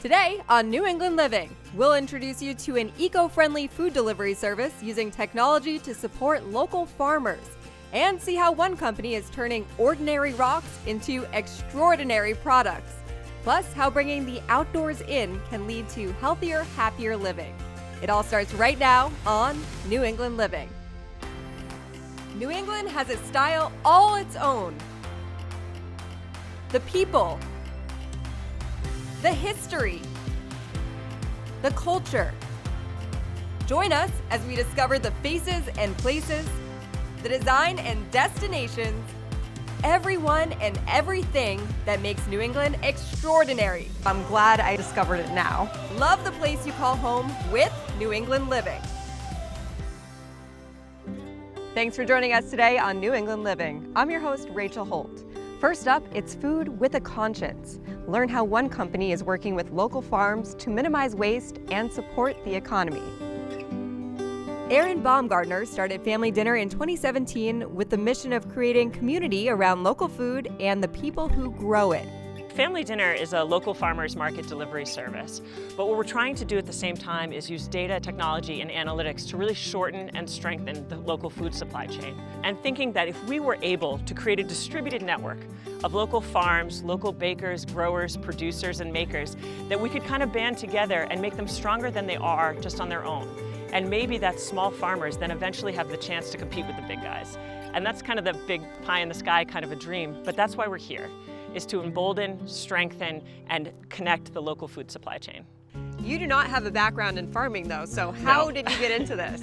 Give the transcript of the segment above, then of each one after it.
Today on New England Living, we'll introduce you to an eco-friendly food delivery service using technology to support local farmers and see how one company is turning ordinary rocks into extraordinary products. Plus, how bringing the outdoors in can lead to healthier, happier living. It all starts right now on New England Living. New England has a style all its own. The people, the history, the culture. Join us as we discover the faces and places, the design and destinations, everyone and everything that makes New England extraordinary. I'm glad I discovered it now. Love the place you call home with New England Living. Thanks for joining us today on New England Living. I'm your host, Rachel Holt. First up, it's food with a conscience. Learn how one company is working with local farms to minimize waste and support the economy. Erin Baumgartner started Family Dinner in 2017 with the mission of creating community around local food and the people who grow it. Family Dinner is a local farmers market delivery service, but what we're trying to do at the same time is use data, technology, and analytics to really shorten and strengthen the local food supply chain. And thinking that if we were able to create a distributed network of local farms, local bakers, growers, producers, and makers, that we could kind of band together and make them stronger than they are just on their own. And maybe that small farmers then eventually have the chance to compete with the big guys. And that's kind of the big pie in the sky kind of a dream, but that's why we're here, is to embolden, strengthen, and connect the local food supply chain. You do not have a background in farming though, so how did you get into this?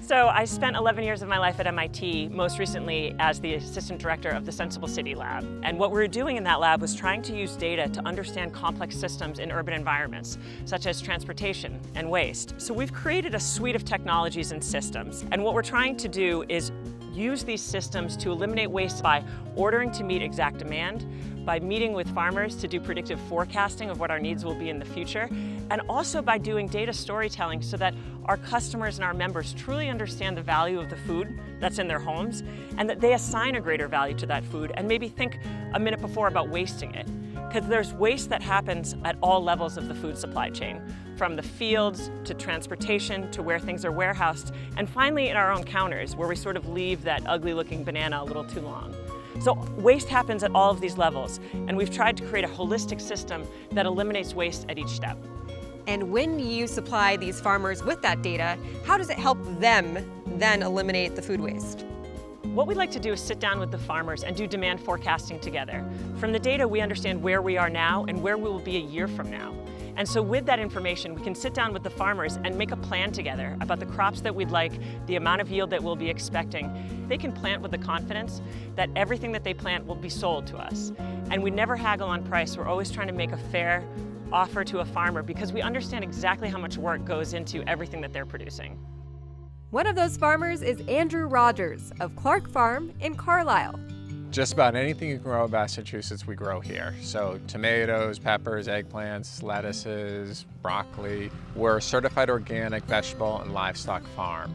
So I spent 11 years of my life at MIT, most recently as the assistant director of the Sensible City Lab. And what we were doing in that lab was trying to use data to understand complex systems in urban environments, such as transportation and waste. So we've created a suite of technologies and systems. And what we're trying to do is use these systems to eliminate waste by ordering to meet exact demand, by meeting with farmers to do predictive forecasting of what our needs will be in the future, and also by doing data storytelling so that our customers and our members truly understand the value of the food that's in their homes and that they assign a greater value to that food and maybe think a minute before about wasting it. Because there's waste that happens at all levels of the food supply chain, from the fields to transportation to where things are warehoused, and finally in our own counters where we sort of leave that ugly looking banana a little too long. So waste happens at all of these levels, and we've tried to create a holistic system that eliminates waste at each step. And when you supply these farmers with that data, how does it help them then eliminate the food waste? What we'd like to do is sit down with the farmers and do demand forecasting together. From the data, we understand where we are now and where we will be a year from now. And so with that information, we can sit down with the farmers and make a plan together about the crops that we'd like, the amount of yield that we'll be expecting. They can plant with the confidence that everything that they plant will be sold to us. And we never haggle on price. We're always trying to make a fair offer to a farmer because we understand exactly how much work goes into everything that they're producing. One of those farmers is Andrew Rogers of Clark Farm in Carlisle. Just about anything you can grow in Massachusetts, we grow here. So tomatoes, peppers, eggplants, lettuces, broccoli. We're a certified organic vegetable and livestock farm.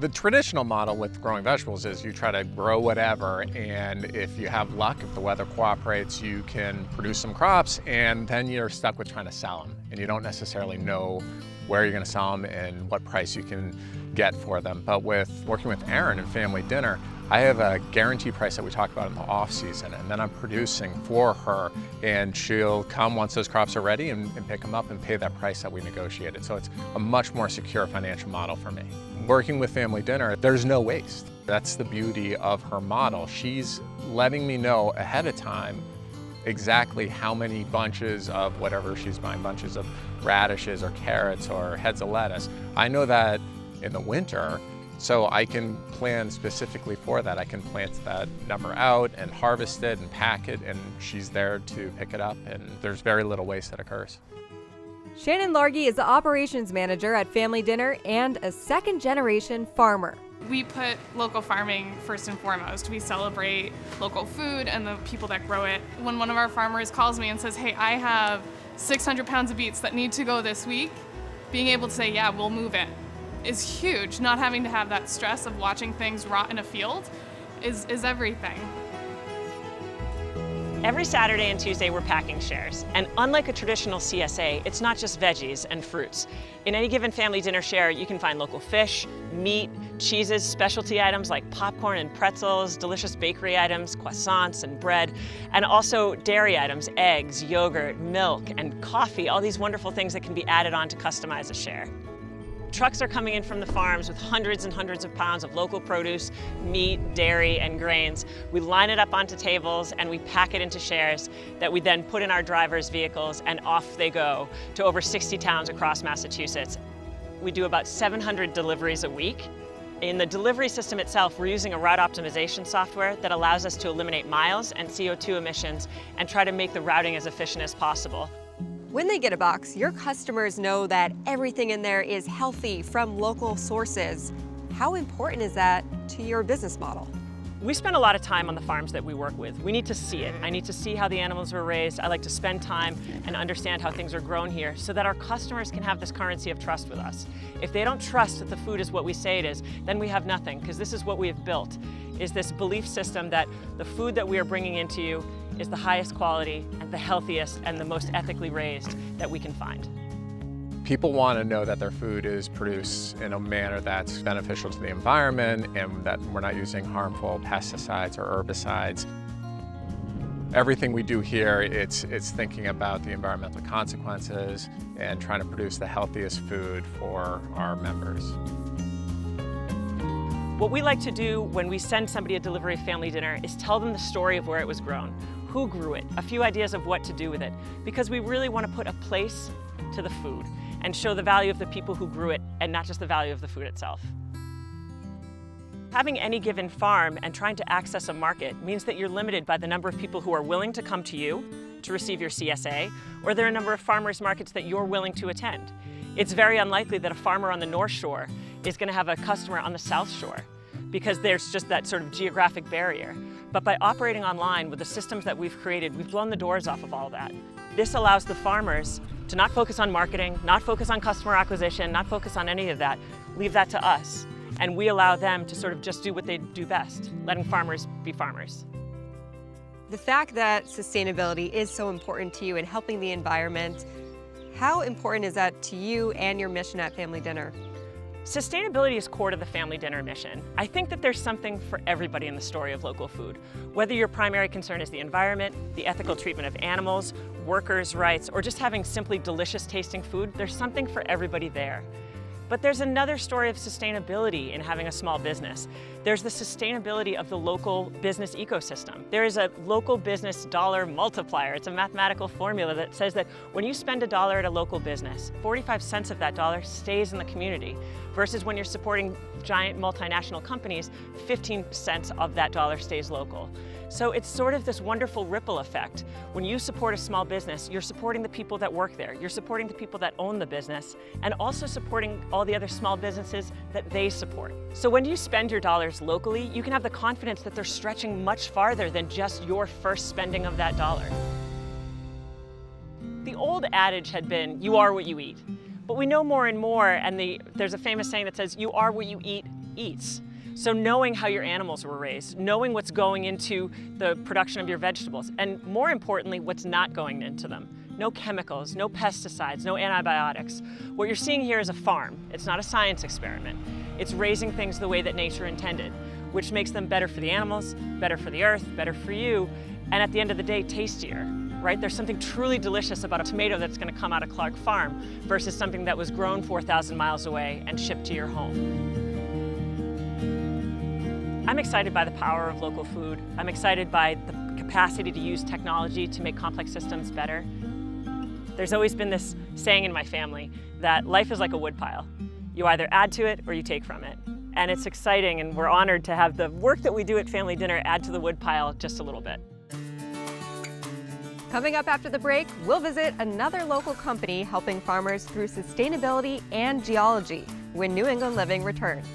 The traditional model with growing vegetables is you try to grow whatever, and if you have luck, if the weather cooperates, you can produce some crops, and then you're stuck with trying to sell them. And you don't necessarily know where you're gonna sell them and what price you can get for them. But with working with Erin and Family Dinner, I have a guaranteed price that we talk about in the off season, and then I'm producing for her, and she'll come once those crops are ready and pick them up and pay that price that we negotiated. So it's a much more secure financial model for me. Working with Family Dinner, there's no waste. That's the beauty of her model. She's letting me know ahead of time exactly how many bunches of whatever she's buying, bunches of radishes or carrots or heads of lettuce. I know that in the winter, so I can plan specifically for that. I can plant that number out and harvest it and pack it, and she's there to pick it up, and there's very little waste that occurs. Shannon Largy is the operations manager at Family Dinner and a second-generation farmer. We put local farming first and foremost. We celebrate local food and the people that grow it. When one of our farmers calls me and says, hey, I have 600 pounds of beets that need to go this week, being able to say, yeah, we'll move it, is huge. Not having to have that stress of watching things rot in a field is everything. Every Saturday and Tuesday we're packing shares, and unlike a traditional CSA, it's not just veggies and fruits. In any given family dinner share, you can find local fish, meat, cheeses, specialty items like popcorn and pretzels, delicious bakery items, croissants and bread, and also dairy items, eggs, yogurt, milk, and coffee, all these wonderful things that can be added on to customize a share. Trucks are coming in from the farms with hundreds and hundreds of pounds of local produce, meat, dairy, and grains. We line it up onto tables and we pack it into shares that we then put in our drivers' vehicles, and off they go to over 60 towns across Massachusetts. We do about 700 deliveries a week. In the delivery system itself, we're using a route optimization software that allows us to eliminate miles and CO2 emissions and try to make the routing as efficient as possible. When they get a box, your customers know that everything in there is healthy from local sources. How important is that to your business model? We spend a lot of time on the farms that we work with. We need to see it. I need to see how the animals were raised. I like to spend time and understand how things are grown here so that our customers can have this currency of trust with us. If they don't trust that the food is what we say it is, then we have nothing, because this is what we have built, is this belief system that the food that we are bringing into you is the highest quality and the healthiest and the most ethically raised that we can find. People want to know that their food is produced in a manner that's beneficial to the environment and that we're not using harmful pesticides or herbicides. Everything we do here, it's thinking about the environmental consequences and trying to produce the healthiest food for our members. What we like to do when we send somebody a delivery family dinner is tell them the story of where it was grown, who grew it, a few ideas of what to do with it, because we really want to put a place to the food and show the value of the people who grew it and not just the value of the food itself. Having any given farm and trying to access a market means that you're limited by the number of people who are willing to come to you to receive your CSA, or there are a number of farmers markets that you're willing to attend. It's very unlikely that a farmer on the North Shore is going to have a customer on the South Shore, because there's just that sort of geographic barrier. But by operating online with the systems that we've created, we've blown the doors off of all that. This allows the farmers to not focus on marketing, not focus on customer acquisition, not focus on any of that. Leave that to us. And we allow them to sort of just do what they do best, letting farmers be farmers. The fact that sustainability is so important to you in helping the environment, how important is that to you and your mission at Family Dinner? Sustainability is core to the Family Dinner mission. I think that there's something for everybody in the story of local food. Whether your primary concern is the environment, the ethical treatment of animals, workers' rights, or just having simply delicious tasting food, there's something for everybody there. But there's another story of sustainability in having a small business. There's the sustainability of the local business ecosystem. There is a local business dollar multiplier. It's a mathematical formula that says that when you spend $1 at a local business, 45 cents of that dollar stays in the community, versus when you're supporting giant multinational companies, 15 cents of that dollar stays local. So it's sort of this wonderful ripple effect. When you support a small business, you're supporting the people that work there, you're supporting the people that own the business, and also supporting all the other small businesses that they support. So when you spend your dollars locally, you can have the confidence that they're stretching much farther than just your first spending of that dollar. The old adage had been, you are what you eat. But we know more and more, and there's a famous saying that says, you are what you eat eats. So knowing how your animals were raised, knowing what's going into the production of your vegetables, and more importantly, what's not going into them. No chemicals, no pesticides, no antibiotics. What you're seeing here is a farm. It's not a science experiment. It's raising things the way that nature intended, which makes them better for the animals, better for the earth, better for you, and at the end of the day, tastier. Right? There's something truly delicious about a tomato that's going to come out of Clark Farm versus something that was grown 4,000 miles away and shipped to your home. I'm excited by the power of local food. I'm excited by the capacity to use technology to make complex systems better. There's always been this saying in my family that life is like a woodpile. You either add to it or you take from it. And it's exciting, and we're honored to have the work that we do at Family Dinner add to the woodpile just a little bit. Coming up after the break, we'll visit another local company helping farmers through sustainability and geology when New England Living returns.